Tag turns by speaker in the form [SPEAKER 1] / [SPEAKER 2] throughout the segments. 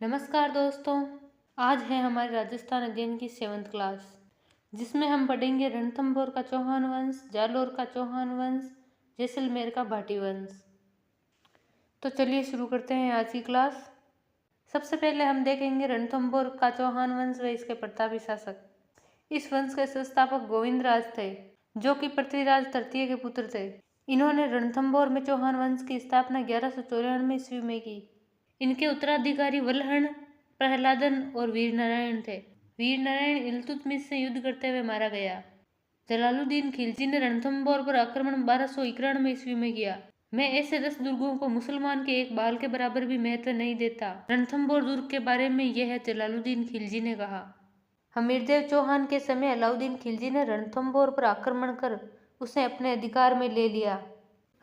[SPEAKER 1] नमस्कार दोस्तों, आज है हमारे राजस्थान अध्ययन की 7th क्लास, जिसमें हम पढ़ेंगे रणथंभौर का चौहान वंश, जालोर का चौहान वंश, जैसलमेर का भाटी वंश। तो चलिए शुरू करते हैं आज की क्लास। सबसे पहले हम देखेंगे रणथंभौर का चौहान वंश व इसके प्रतापी शासक। इस वंश के संस्थापक गोविंदराज थे, जो कि पृथ्वीराज तृतीय के पुत्र थे। इन्होंने रणथंभौर में चौहान वंश की स्थापना 1194 ईस्वी में की। इनके उत्तराधिकारी वल्हण, प्रहलादन और वीरनारायण थे। वीरनारायण इल्तुतमिश से युद्ध करते हुए मारा गया। जलालुद्दीन खिलजी ने रणथंभौर पर आक्रमण 1291 ईस्वी में किया। मैं ऐसे 10 दुर्गों को मुसलमान के एक बाल के बराबर भी महत्व नहीं देता। रणथंभौर दुर्ग के बारे में यह जलालुद्दीन खिलजी ने कहा। हमीरदेव चौहान के समय अलाउद्दीन खिलजी ने रणथंभौर पर आक्रमण कर उसे अपने अधिकार में ले लिया।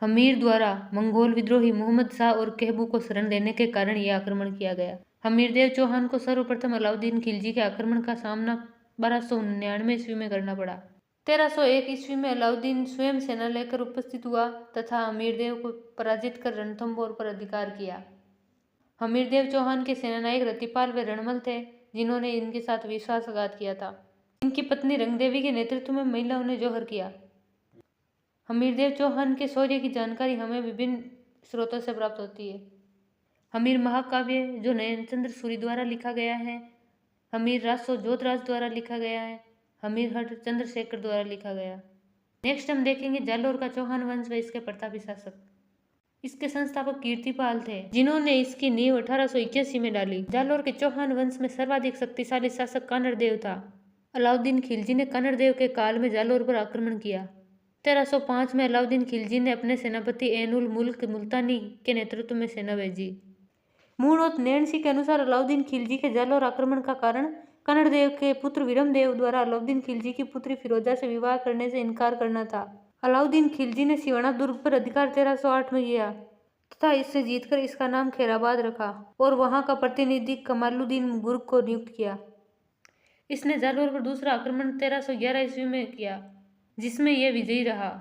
[SPEAKER 1] हमीर द्वारा मंगोल विद्रोही मोहम्मद शाह और कहबू को शरण देने के कारण यह आक्रमण किया गया। हमीरदेव चौहान को सर्वप्रथम अलाउद्दीन खिलजी के आक्रमण का सामना 1299 ईस्वी में करना पड़ा। 1301 ईस्वी में अलाउद्दीन स्वयं सेना लेकर उपस्थित हुआ तथा हमीरदेव को पराजित कर रणथंभौर पर अधिकार किया। हमीरदेव चौहान के सेनानायक रतिपाल व रणमल थे, जिन्होंने इनके साथ विश्वासघात किया था। इनकी पत्नी रंगदेवी के नेतृत्व में महिलाओं ने जौहर किया। हमीरदेव चौहान के शौर्य की जानकारी हमें विभिन्न स्रोतों से प्राप्त होती है। हमीर महाकाव्य, जो नयनचंद्र सूरी द्वारा लिखा गया है। हमीर रासो जोधराज द्वारा लिखा गया है। हमीर हट चंद्रशेखर द्वारा लिखा गया। नेक्स्ट हम देखेंगे जालोर का चौहान वंश व इसके प्रतापी शासक। इसके संस्थापक कीर्तिपाल थे, जिन्होंने इसकी नींव 1881 में डाली। जालोर के चौहान वंश में सर्वाधिक शक्तिशाली शासक कानड़देव था। अलाउद्दीन खिलजी ने कानड़देव के काल में जालोर पर आक्रमण किया। 1305 में अलाउद्दीन खिलजी ने अपने सेनापति ऐनुल मुल्क मुल्तानी के नेतृत्व में सेना भेजी। मूणोत नैणसी के अनुसार अलाउद्दीन खिलजी के जालोर आक्रमण का कारण कन्नड़देव के पुत्र विरमदेव द्वारा अलाउद्दीन खिलजी की पुत्री फिरोजा से विवाह करने से इनकार करना था। अलाउद्दीन खिलजी ने सिवाना दुर्ग पर अधिकार 1308 में किया तथा इससे जीतकर इसका नाम खैराबाद रखा और वहां का प्रतिनिधि कमालुद्दीन गुर्ग को नियुक्त किया। इसने जालोर पर दूसरा आक्रमण 1311 ईस्वी में किया, जिसमें यह विजयी रहा।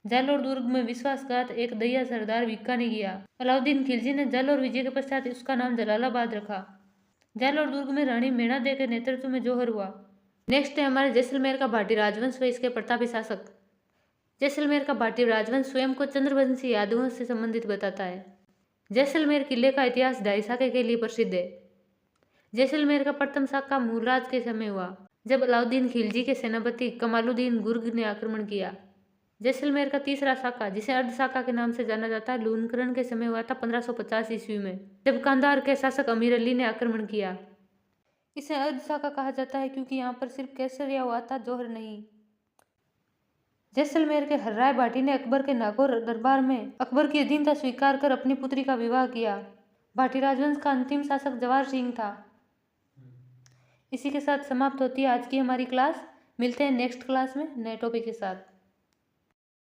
[SPEAKER 1] जालोर दुर्ग में विश्वासघात एक दया सरदार भिक्का ने किया। अलाउद्दीन खिलजी ने जालोर विजय के पश्चात उसका नाम जलालाबाद रखा। जालोर दुर्ग में रानी मेणादेव के नेतृत्व में जौहर हुआ। नेक्स्ट है हमारे जैसलमेर का भाटी राजवंश व इसके प्रतापी शासक। जैसलमेर का भाटी राजवंश स्वयं को चंद्रवंशी यादवों से संबंधित बताता है। जैसलमेर किले का इतिहास ढाई शाखे के लिए प्रसिद्ध है। जैसलमेर का प्रथम शाखा मूलराज के समय हुआ, जब अलाउद्दीन खिलजी के सेनापति कमालुद्दीन गुर्ग ने आक्रमण किया। जैसलमेर का तीसरा शाखा, जिसे अर्ध शाखा के नाम से जाना जाता है, लूनकरण के समय हुआ था 1550 ईस्वी में, जब कांधार के शासक अमीर अली ने आक्रमण किया। इसे अर्ध शाखा कहा जाता है क्योंकि यहाँ पर सिर्फ केसरिया हुआ था, जौहर नहीं। जैसलमेर के हर्राय भाटी ने अकबर के नागौर दरबार में अकबर की अधीनता स्वीकार कर अपनी पुत्री का विवाह किया। भाटी राजवंश का अंतिम शासक जवाहर सिंह था। इसी के साथ समाप्त होती है आज की हमारी क्लास। मिलते हैं नेक्स्ट क्लास में नए टॉपिक के साथ।